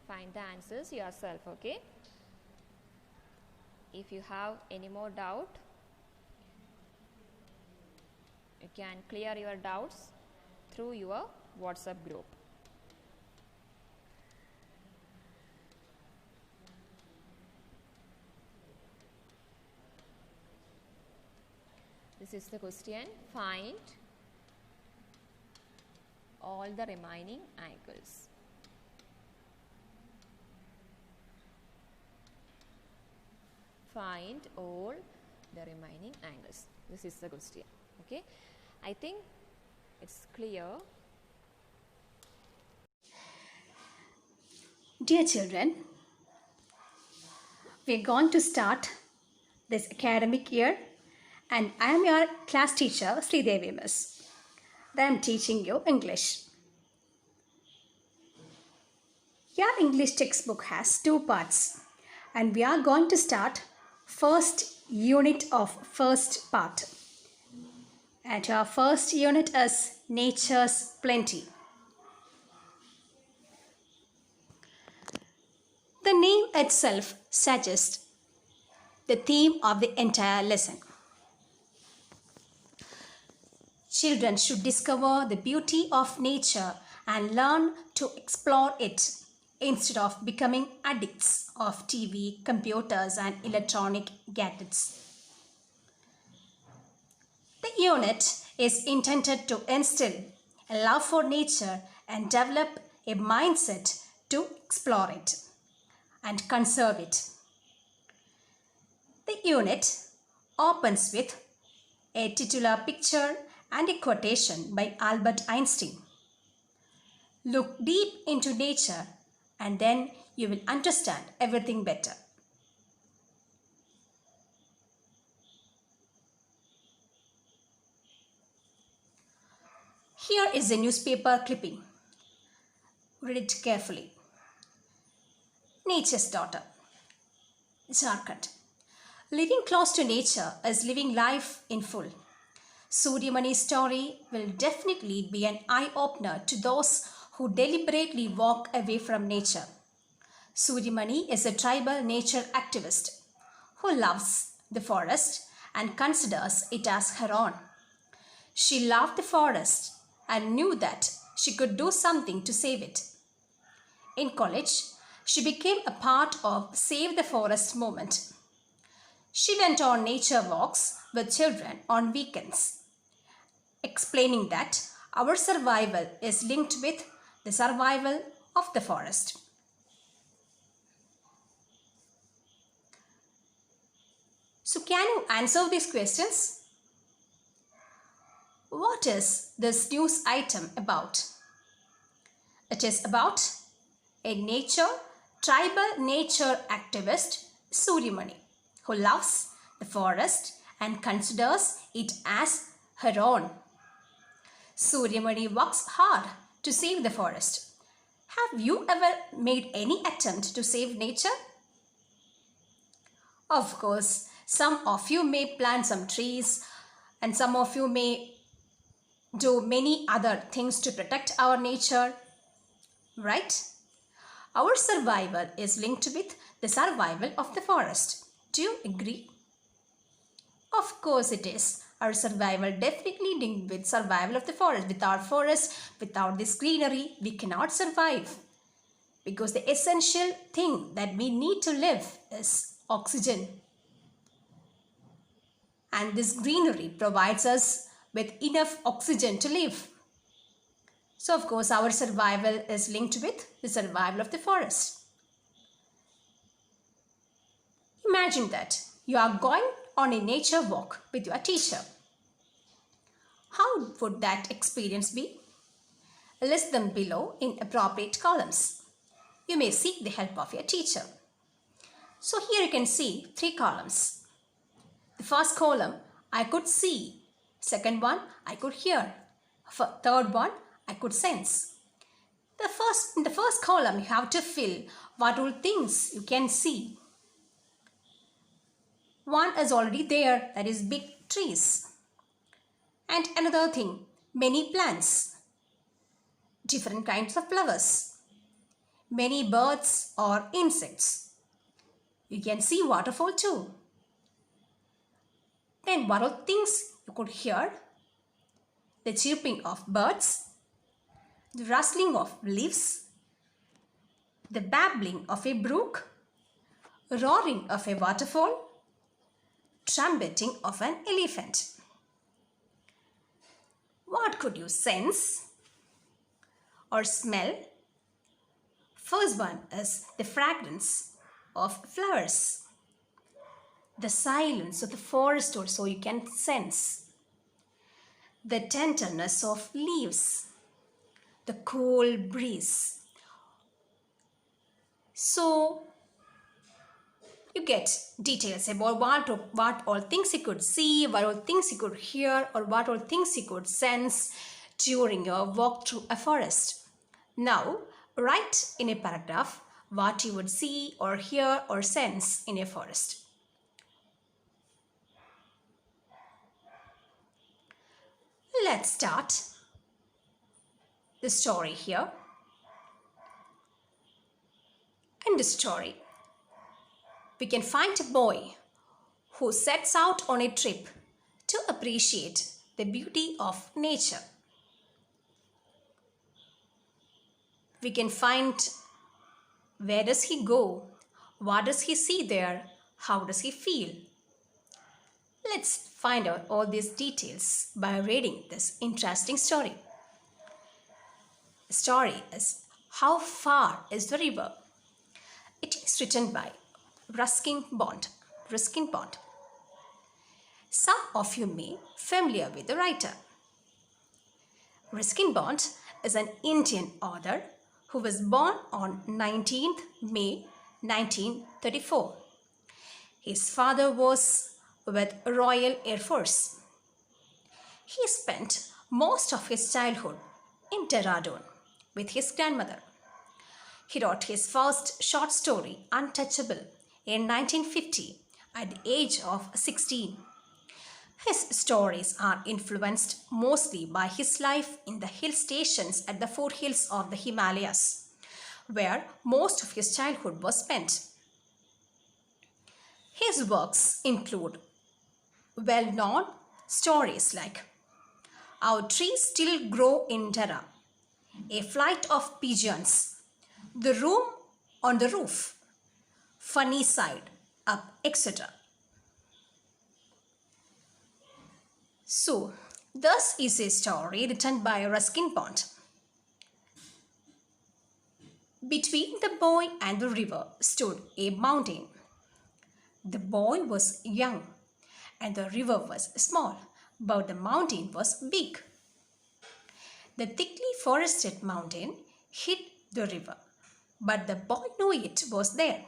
Find the answers yourself, okay? If you have any more doubt, you can clear your doubts through your WhatsApp group. This is the question. Find all the remaining angles. Find all the remaining angles. This is the question. Okay. I think it's clear. Dear children, we are going to start this academic year, and I am your class teacher, Sridevi Miss. I am teaching you English. Your English textbook has 2 parts, and we are going to start first unit of first part. And our first unit is Nature's Plenty. The name itself suggests the theme of the entire lesson. Children should discover the beauty of nature and learn to explore it instead of becoming addicts of TV, computers, and electronic gadgets. The unit is intended to instill a love for nature and develop a mindset to explore it and conserve it. The unit opens with a titular picture and a quotation by Albert Einstein. Look deep into nature and then you will understand everything better. Here is a newspaper clipping. Read it carefully. Nature's daughter, Jharkhand. Living close to nature is living life in full. Suryamani's story will definitely be an eye-opener to those who deliberately walk away from nature. Suryamani is a tribal nature activist who loves the forest and considers it as her own. She loved the forest and knew that she could do something to save it. In college, she became a part of Save the Forest movement. She went on nature walks with children on weekends, explaining that our survival is linked with the survival of the forest. So can you answer these questions? What is this news item about? It is about a tribal nature activist, Suryamani, who loves the forest and considers it as her own. Suryamani works hard to save the forest. Have you ever made any attempt to save nature? Of course, some of you may plant some trees and some of you may do many other things to protect our nature, right? Our survival is linked with the survival of the forest. Do you agree? Of course it is. Our survival definitely linked with survival of the forest. Without forest, without this greenery, we cannot survive. Because the essential thing that we need to live is oxygen. And this greenery provides us with enough oxygen to live. So, of course, our survival is linked with the survival of the forest. Imagine that you are going on a nature walk with your teacher. How would that experience be? List them below in appropriate columns. You may seek the help of your teacher. So here you can see 3 columns. The first column, I could see. Second one, I could hear. Third one, I could sense. In the first column, you have to fill what all things you can see. One is already there, that is big trees. And another thing, many plants, different kinds of flowers, many birds or insects. You can see waterfall too. Then what all things you could hear? The chirping of birds, the rustling of leaves, the babbling of a brook, roaring of a waterfall, trumpeting of an elephant. What could you sense or smell? First one is the fragrance of flowers. The silence of the forest also you can sense. The tenderness of leaves. The cool breeze. So you get details about what all things you could see, what all things you could hear, or what all things you could sense during your walk through a forest. Now, write in a paragraph what you would see or hear or sense in a forest. Let's start the story here. In the story, we can find a boy who sets out on a trip to appreciate the beauty of nature. We can find where does he go, what does he see there, how does he feel. Let's find out all these details by reading this interesting story. The story is How Far is the River? It is written by Ruskin Bond. Some of you may be familiar with the writer. Ruskin Bond is an Indian author who was born on 19th May 1934. His father was with Royal Air Force. He spent most of his childhood in Dehradun with his grandmother. He wrote his first short story, Untouchable, in 1950 at the age of 16. His stories are influenced mostly by his life in the hill stations at the foothills of the Himalayas, where most of his childhood was spent. His works include well-known stories like Our Trees Still Grow in Dara, A Flight of Pigeons, The Room on the Roof, Funny Side Up, etc. So, this is a story written by Ruskin Bond. Between the boy and the river stood a mountain. The boy was young and the river was small, but the mountain was big. The thickly forested mountain hid the river, but the boy knew it was there.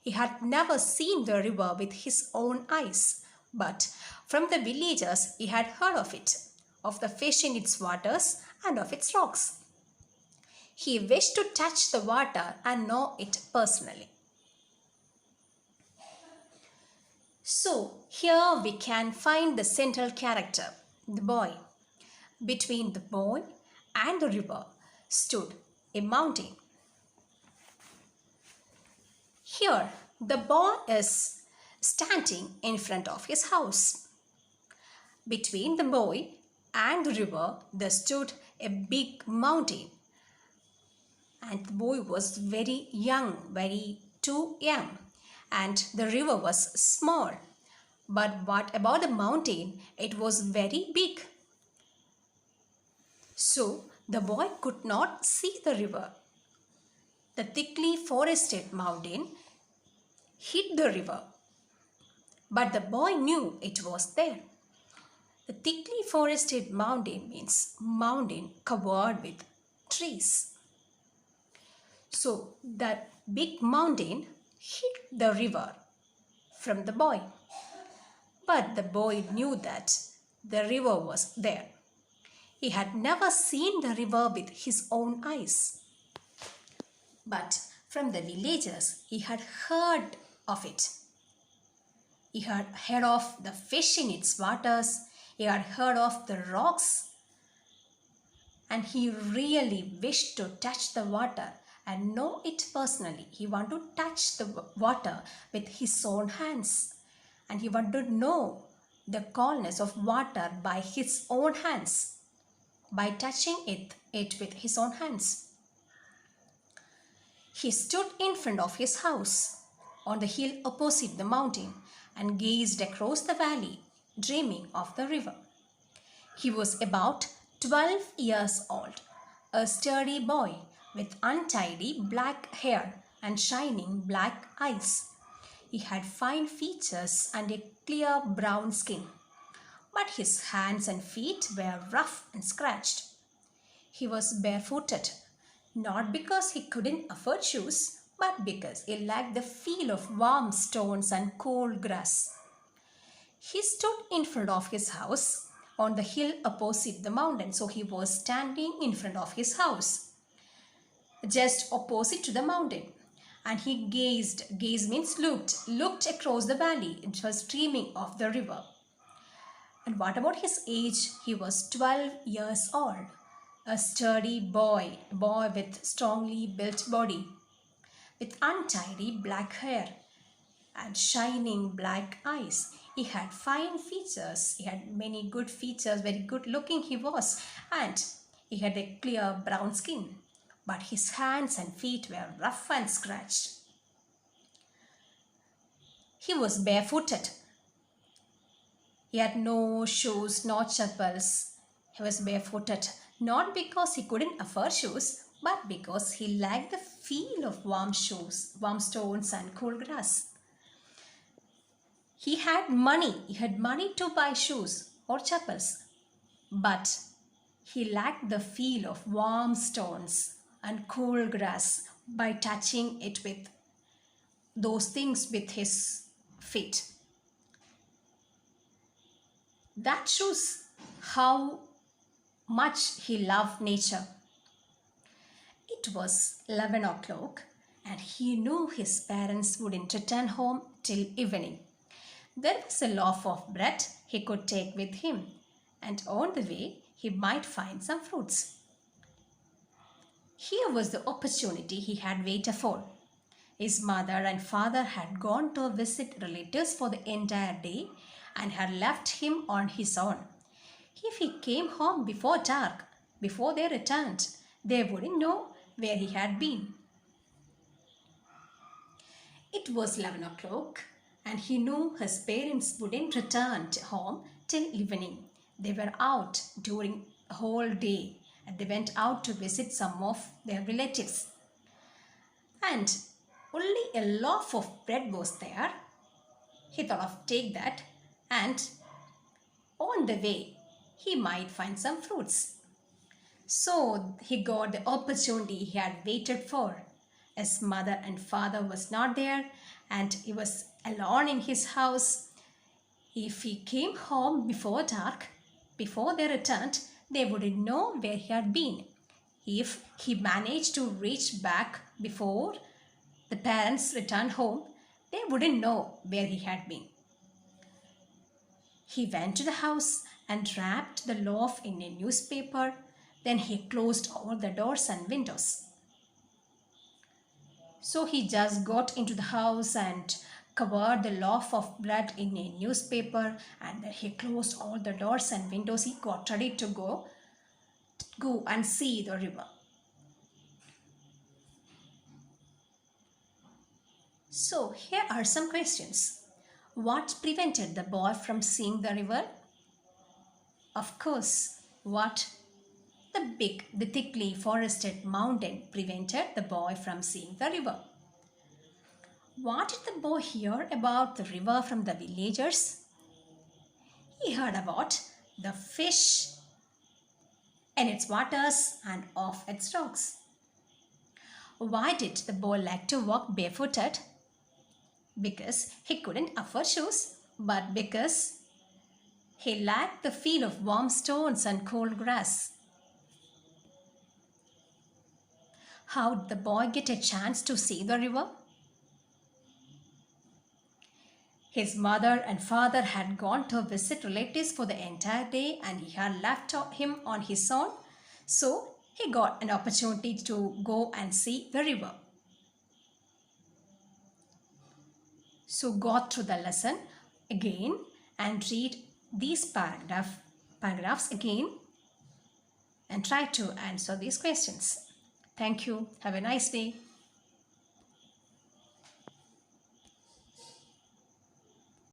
He had never seen the river with his own eyes, but from the villagers he had heard of it, of the fish in its waters and of its rocks. He wished to touch the water and know it personally. So, here we can find the central character, the boy. Between the boy and the river stood a mountain. Here, the boy is standing in front of his house. Between the boy and the river, there stood a big mountain. And the boy was very too young. And the river was small. But what about the mountain? It was very big. So, The boy could not see the river. The thickly forested mountain hid the river, but the boy knew it was there. The thickly forested mountain means mountain covered with trees. So that big mountain hid the river from the boy. But the boy knew that the river was there. He had never seen the river with his own eyes. But from the villagers, he had heard of it. He had heard of the fish in its waters. He had heard of the rocks. And he really wished to touch the water and know it personally. He wanted to touch the water with his own hands. And he wanted to know the coolness of water by his own hands, by touching it with his own hands. He stood in front of his house on the hill opposite the mountain and gazed across the valley, dreaming of the river. He was about 12 years old, a sturdy boy with untidy black hair and shining black eyes. He had fine features and a clear brown skin, but his hands and feet were rough and scratched. He was barefooted, not because he couldn't afford shoes, but because he lacked the feel of warm stones and cool grass. He stood in front of his house on the hill opposite the mountain. So he was standing in front of his house, just opposite to the mountain. And he gazed. Gaze means looked across the valley. It was streaming of the river. And what about his age? He was 12 years old. A sturdy boy with strongly built body, with untidy black hair and shining black eyes. He had fine features. He had many good features, very good looking he was, and he had a clear brown skin. But his hands and feet were rough and scratched. He was barefooted. He had no shoes, no chappals. He was barefooted, not because he couldn't afford shoes, but because he lacked the feel of warm shoes, warm stones and cool grass. He had money to buy shoes or chappals, but he lacked the feel of warm stones and cool grass by touching it with those things with his feet. That shows how much he loved nature. It was 11 o'clock and he knew his parents wouldn't return home till evening. There was a loaf of bread he could take with him, and on the way he might find some fruits. Here was the opportunity he had waited for. His mother and father had gone to visit relatives for the entire day and had left him on his own. If he came home before dark, before they returned, they wouldn't know where he had been. It was 11 o'clock and he knew his parents wouldn't return home till evening. They were out during the whole day and they went out to visit some of their relatives. And only a loaf of bread was there. He thought of take that, and on the way he might find some fruits. So he got the opportunity he had waited for. His mother and father was not there and he was alone in his house. If he came home before dark, before they returned, they wouldn't know where he had been. If he managed to reach back before the parents returned home, they wouldn't know where he had been. He went to the house and wrapped the loaf in a newspaper. Then he closed all the doors and windows. So he just got into the house and covered the loaf of bread in a newspaper, and then he closed all the doors and windows. He got ready to go and see the river. So here are some questions. What prevented the boy from seeing the river? Of course, what The thickly forested mountain prevented the boy from seeing the river. What did the boy hear about the river from the villagers? He heard about the fish in its waters and off its rocks. Why did the boy like to walk barefooted? Because he couldn't afford shoes, but because he liked the feel of warm stones and cool grass. How did the boy get a chance to see the river? His mother and father had gone to visit relatives for the entire day and he had left him on his own, so he got an opportunity to go and see the river. So go through the lesson again and read these paragraphs again and try to answer these questions. Thank you. Have a nice day.